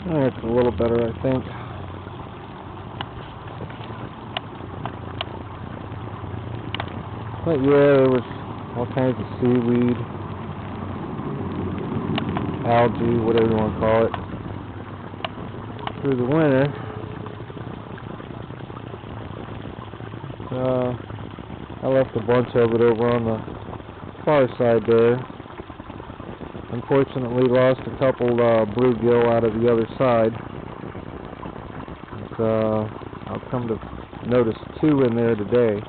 That's a little better, I think. But yeah, there was all kinds of seaweed, algae, whatever you want to call it, through the winter. I left a bunch of it over on the far side there. Unfortunately, lost a couple bluegill out of the other side. But, I'll come to notice 2 in there today,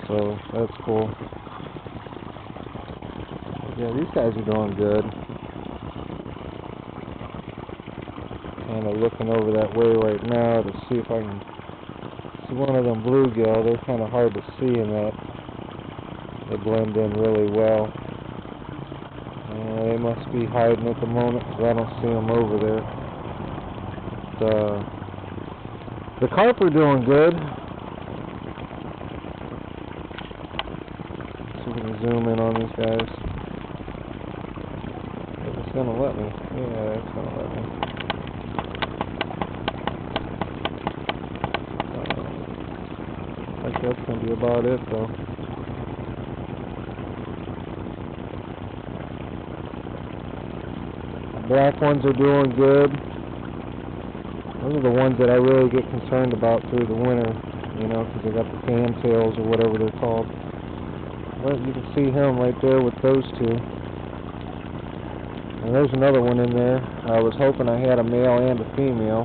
so that's cool. Yeah, these guys are doing good. Kind of looking over that way right now to see if I can see one of them bluegill. They're kind of hard to see in that. They blend in really well. They must be hiding at the moment because I don't see them over there. But, the carp are doing good. See if we can zoom in on these guys. If it's going to let me. Yeah, it's going to let me. I think that's going to be about it, though. Black ones are doing good. Those are the ones that I really get concerned about through the winter, you know, because they got the fantails or whatever they're called. But you can see him right there with those 2. And there's another one in there. I was hoping I had a male and a female,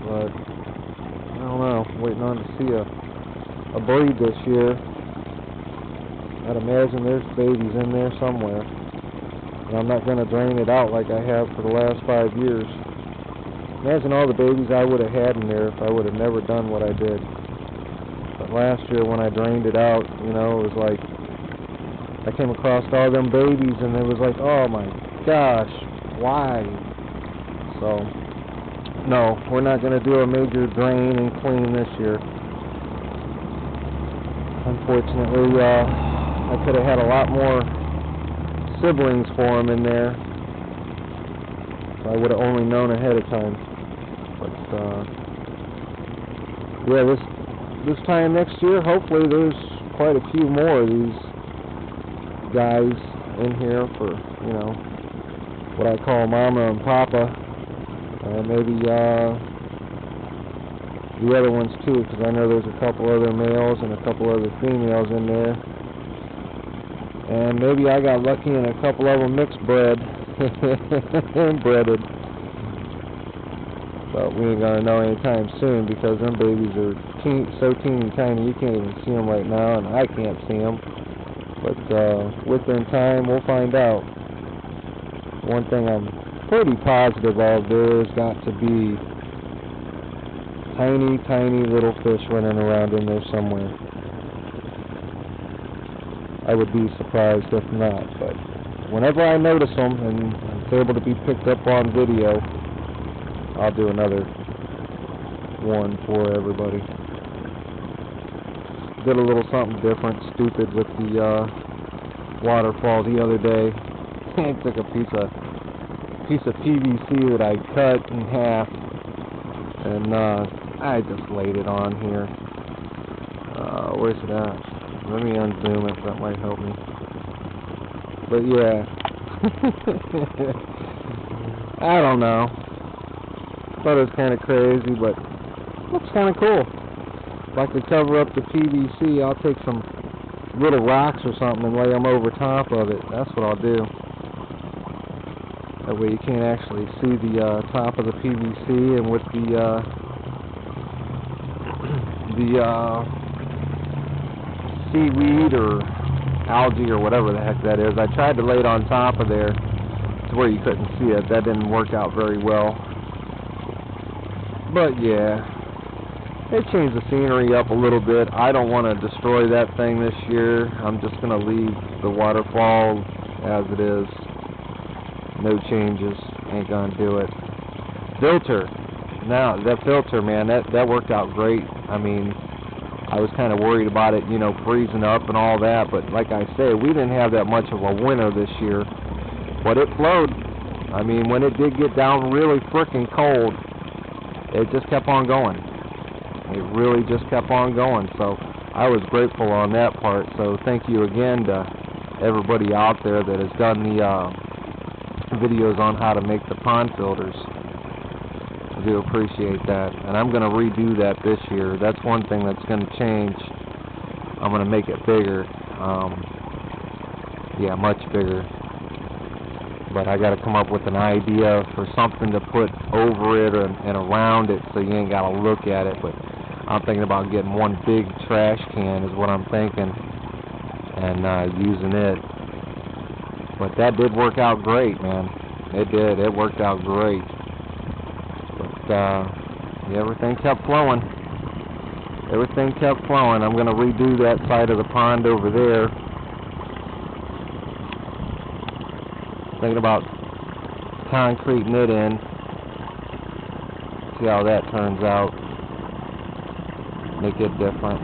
but I don't know. Waiting on to see a breed this year. I'd imagine there's babies in there somewhere. And I'm not going to drain it out like I have for the last 5 years. Imagine all the babies I would have had in there if I would have never done what I did. But last year when I drained it out, you know, it was like I came across all them babies and it was like, oh my gosh, why? So, no, we're not going to do a major drain and clean this year. Unfortunately, I could have had a lot more siblings for them in there. I would have only known ahead of time. But yeah, this time next year, hopefully there's quite a few more of these guys in here for, you know, what I call Mama and Papa, and maybe the other ones too, because I know there's a couple other males and a couple other females in there. And maybe I got lucky and a couple of them mixed bred and breaded. But we ain't gonna know anytime soon because them babies are so teeny tiny you can't even see them right now, and I can't see them. But within time we'll find out. One thing I'm pretty positive of, there's got to be tiny, tiny little fish running around in there somewhere. I would be surprised if not, but whenever I notice them and it's able to be picked up on video, I'll do another one for everybody. Did a little something different, stupid with the waterfall the other day. I took a piece of PVC that I cut in half, and I just laid it on here. Where's it at? Let me unzoom it, that might help me. But yeah. I don't know. Thought it was kind of crazy, but looks kind of cool. If I could cover up the PVC, I'll take some little rocks or something and lay them over top of it. That's what I'll do. That way you can't actually see the top of the PVC, and with the seaweed or algae or whatever the heck that is. I tried to lay it on top of there to where you couldn't see it. That didn't work out very well. But yeah, they changed the scenery up a little bit. I don't want to destroy that thing this year. I'm just going to leave the waterfall as it is. No changes. Ain't going to do it. Filter. Now, that filter, man, that worked out great. I mean, I was kind of worried about it, you know, freezing up and all that, but like I said, we didn't have that much of a winter this year, but it flowed. I mean, when it did get down really frickin' cold, it just kept on going. It really just kept on going. So I was grateful on that part. So thank you again to everybody out there that has done the videos on how to make the pond filters. I do appreciate that. And I'm going to redo that this year. That's one thing that's going to change. I'm going to make it bigger. Yeah, much bigger. But I got to come up with an idea for something to put over it and around it so you ain't got to look at it. But I'm thinking about getting one big trash can is what I'm thinking, and using it. But that did work out great, man. It did. It worked out great. But yeah, everything kept flowing. Everything kept flowing. I'm going to redo that side of the pond over there. Thinking about concreting it in. See how that turns out. Make it different.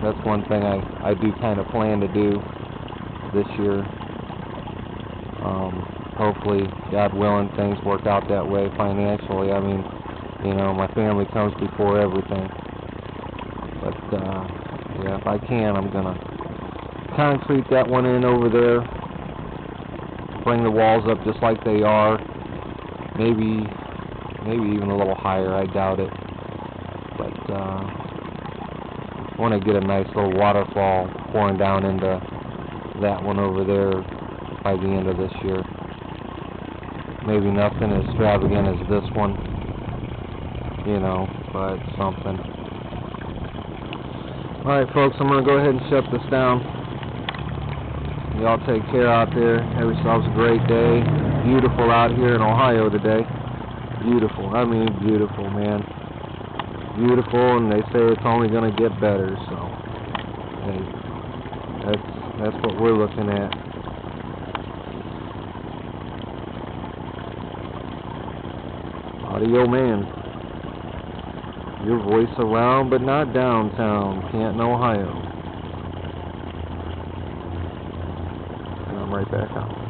That's one thing I do kind of plan to do this year. Hopefully, God willing, things work out that way financially. I mean, you know, my family comes before everything. But yeah, if I can, I'm gonna concrete that one in over there. Bring the walls up just like they are. Maybe even a little higher. I doubt it. But I want to get a nice little waterfall pouring down into that one over there by the end of this year. Maybe nothing as extravagant as this one, you know, but something. Alright folks, I'm going to go ahead and shut this down. Y'all take care out there. Have yourselves a great day. Beautiful out here in Ohio today. Beautiful. I mean beautiful, man. Beautiful, and they say it's only going to get better, so hey, that's what we're looking at. Audio man. Your voice around but not downtown. Canton, Ohio. And I'm right back out.